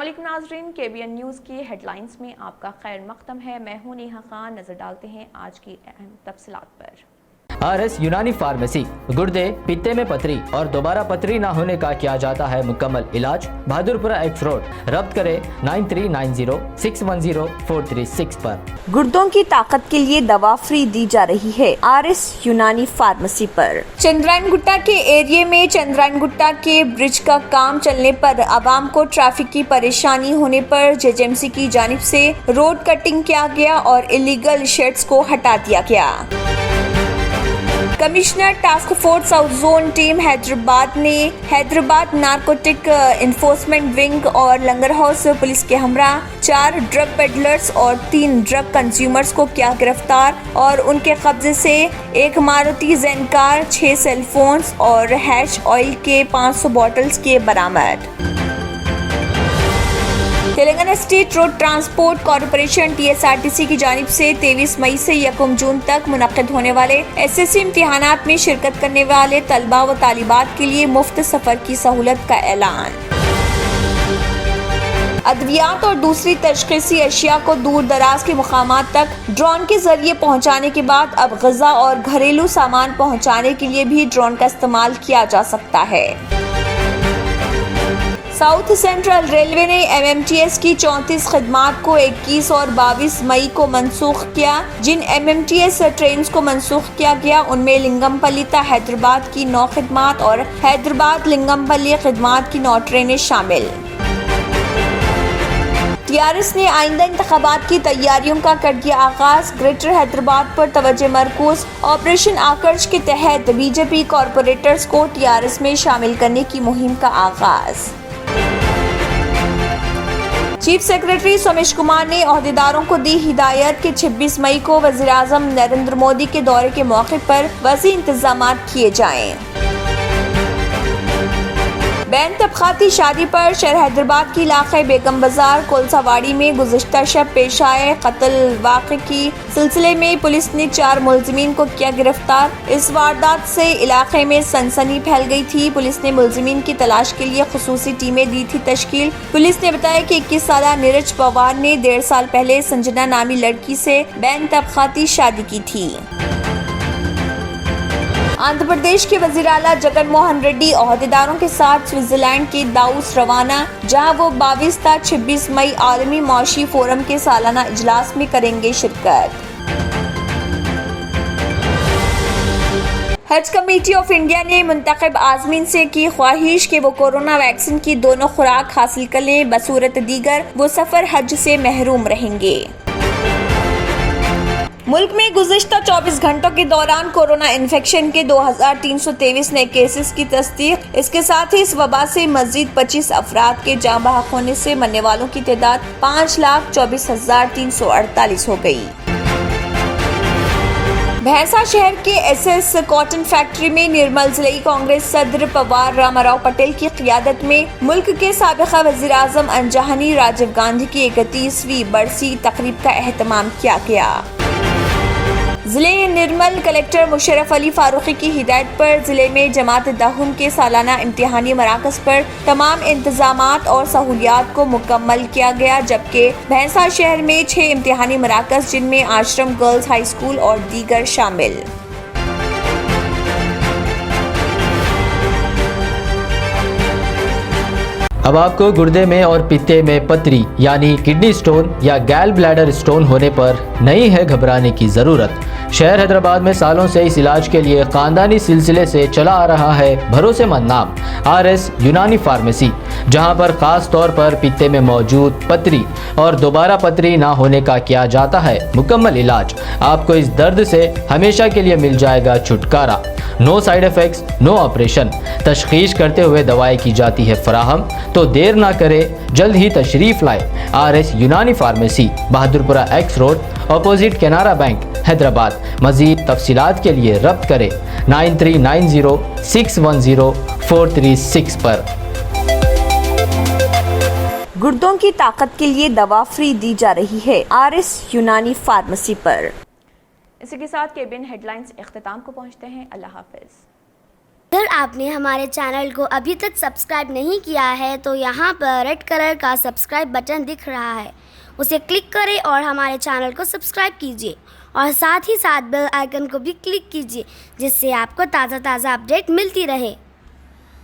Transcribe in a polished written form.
السلام علیکم ناظرین، KBN نیوز کی ہیڈ لائنز میں آپ کا خیر مقدم ہے۔ میں ہوں نیہا خان۔ نظر ڈالتے ہیں آج کی اہم تفصیلات پر۔ RS یونانی فارمیسی، گردے، پتے میں پتھری اور دوبارہ پتھری نہ ہونے کا کیا جاتا ہے مکمل علاج۔ بہادرپورہ ایکس روڈ، ربط کرے 9390610436 پر۔ گردوں کی طاقت کے لیے دوا فری دی جا رہی ہے RS یونانی فارمیسی پر۔ چندرائن گٹا کے ایریے میں چندرائن گٹا کے برج کا کام چلنے پر عوام کو ٹریفک کی پریشانی ہونے پر JJMC کی جانب سے روڈ کٹنگ کیا گیا اور الیگل شیڈز کو ہٹا دیا گیا۔ Commissioner task force south zone team Hyderabad نے حیدرآباد نارکوٹک انفورسمنٹ ونگ اور لنگر ہاؤس پولیس کے ہمراہ 4 ڈرگ پیڈلرز اور 3 ڈرگ کنزیومرز کو کیا گرفتار اور ان کے قبضے سے 1 ماروتی زین کار، 6 سیل فونز اور ہیش آئل کے 500 بوٹلز کے برآمد۔ Telangana state road transport corporation TSRTC کی جانب سے 23 مئی سے 1 جون تک منعقد ہونے والے SSC امتحانات میں شرکت کرنے والے طلباء و طالبات کے لیے مفت سفر کی سہولت کا اعلان۔ ادویات اور دوسری تشخیصی اشیاء کو دور دراز کے مقامات تک ڈرون کے ذریعے پہنچانے کے بعد اب غذا اور گھریلو سامان پہنچانے کے لیے بھی ڈرون کا استعمال کیا جا سکتا ہے۔ ساؤتھ سینٹرل ریلوے نے MMTS کی 34 خدمات کو 21 اور 22 مئی کو منسوخ کیا۔ جن MMTS ٹرینز کو منسوخ کیا گیا ان میں لنگم پلی تا حیدرآباد کی 9 خدمات اور حیدرآباد لنگم پلی خدمات کی 9 ٹرینیں شامل۔ TRS نے آئندہ انتخابات کی تیاریوں کا کر دیا آغاز۔ گریٹر حیدرآباد پر توجہ مرکوز۔ آپریشن آکرش کے تحت BJP کارپوریٹرز کو TRS میں شامل کرنے کی مہم کا آغاز۔ چیف سیکرٹری سومیش کمار نے عہدیداروں کو دی ہدایت کہ 26 مئی کو وزیراعظم نریندر مودی کے دورے کے موقع پر وسیع انتظامات کیے جائیں۔ بین طبقاتی شادی پر شہر حیدرآباد کے علاقے بیگم بازار کولسا واڑی میں گزشتہ شب پیش آئے قتل واقعے کی سلسلے میں پولیس نے 4 ملزمین کو کیا گرفتار۔ اس واردات سے علاقے میں سنسنی پھیل گئی تھی۔ پولیس نے ملزمین کی تلاش کے لیے خصوصی ٹیمیں دی تھی تشکیل۔ پولیس نے بتایا کہ 21 سالہ نیرج پوار نے 1.5 سال پہلے سنجنا نامی لڑکی سے بین طبقاتی شادی کی تھی۔ آندھرا پردیش کے وزیر اعلیٰ جگن موہن ریڈی عہدیداروں کے ساتھ سوئٹزرلینڈ کے داووس روانہ، جہاں وہ 22 تا 26 مئی عالمی معاشی فورم کے سالانہ اجلاس میں کریں گے شرکت۔ حج کمیٹی آف انڈیا نے منتخب عازمین سے کی خواہش کہ وہ کورونا ویکسین کی دونوں خوراک حاصل کر لیں، بصورت دیگر وہ سفر حج سے محروم رہیں گے۔ ملک میں گزشتہ 24 گھنٹوں کے دوران کورونا انفیکشن کے 2323 نئے کیسز کی تصدیق۔ اس کے ساتھ ہی اس وبا سے مزید 25 افراد کے جاں بحق ہونے سے مرنے والوں کی تعداد 5,24,348 ہو گئی۔ بھینسا شہر کے SS کاٹن فیکٹری میں نرمل ضلعی کانگریس صدر پوار راما راؤ پٹیل کی قیادت میں ملک کے سابقہ وزیر اعظم انجہانی راجیو گاندھی کی 31ویں برسی تقریب کا اہتمام کیا گیا۔ ضلع نرمل کلکٹر مشرف علی فاروقی کی ہدایت پر ضلع میں جماعت دہم کے سالانہ امتحانی مراکز پر تمام انتظامات اور سہولیات کو مکمل کیا گیا، جبکہ بھینسا شہر میں 6 امتحانی مراکز جن میں آشرم گرلز ہائی اسکول اور دیگر شامل۔ اب آپ کو گردے میں اور پتے میں پتھری یعنی کڈنی سٹون یا گیل بلیڈر سٹون ہونے پر نہیں ہے گھبرانے کی ضرورت۔ شہر حیدرآباد میں سالوں سے اس علاج کے لیے خاندانی سلسلے سے چلا آ رہا ہے بھروسے مند نام RS یونانی فارمیسی، جہاں پر خاص طور پر پتے میں موجود پتھری اور دوبارہ پتھری نہ ہونے کا کیا جاتا ہے مکمل علاج۔ آپ کو اس درد سے ہمیشہ کے لیے مل جائے گا چھٹکارا۔ نو سائیڈ ایفیکٹس، نو آپریشن، تشخیص کرتے ہوئے دوائیں کی جاتی ہے فراہم۔ تو دیر نہ کرے، جلد ہی تشریف لائے۔ RS Unani pharmacy, Bahadurpura X road, opposite Canara bank, Hyderabad. مزید تفصیلات کے لیے ربط کریں 9390610436 پر۔ گردوں کی طاقت کے لیے دوا فری دی جا رہی ہے RS یونانی فارمیسی پر۔ اسی کے ساتھ KBN ہیڈ لائنز اختتام کو پہنچتے ہیں۔ اللہ حافظ۔ آپ نے ہمارے چینل کو ابھی تک سبسکرائب نہیں کیا ہے تو یہاں پر ریڈ کلر کا سبسکرائب بٹن دکھ رہا ہے، اسے کلک کریں اور ہمارے چینل کو سبسکرائب کیجیے اور ساتھ ہی ساتھ بیل آئیکن کو بھی کلک کیجیے، جس سے آپ کو تازہ اپڈیٹ ملتی رہے۔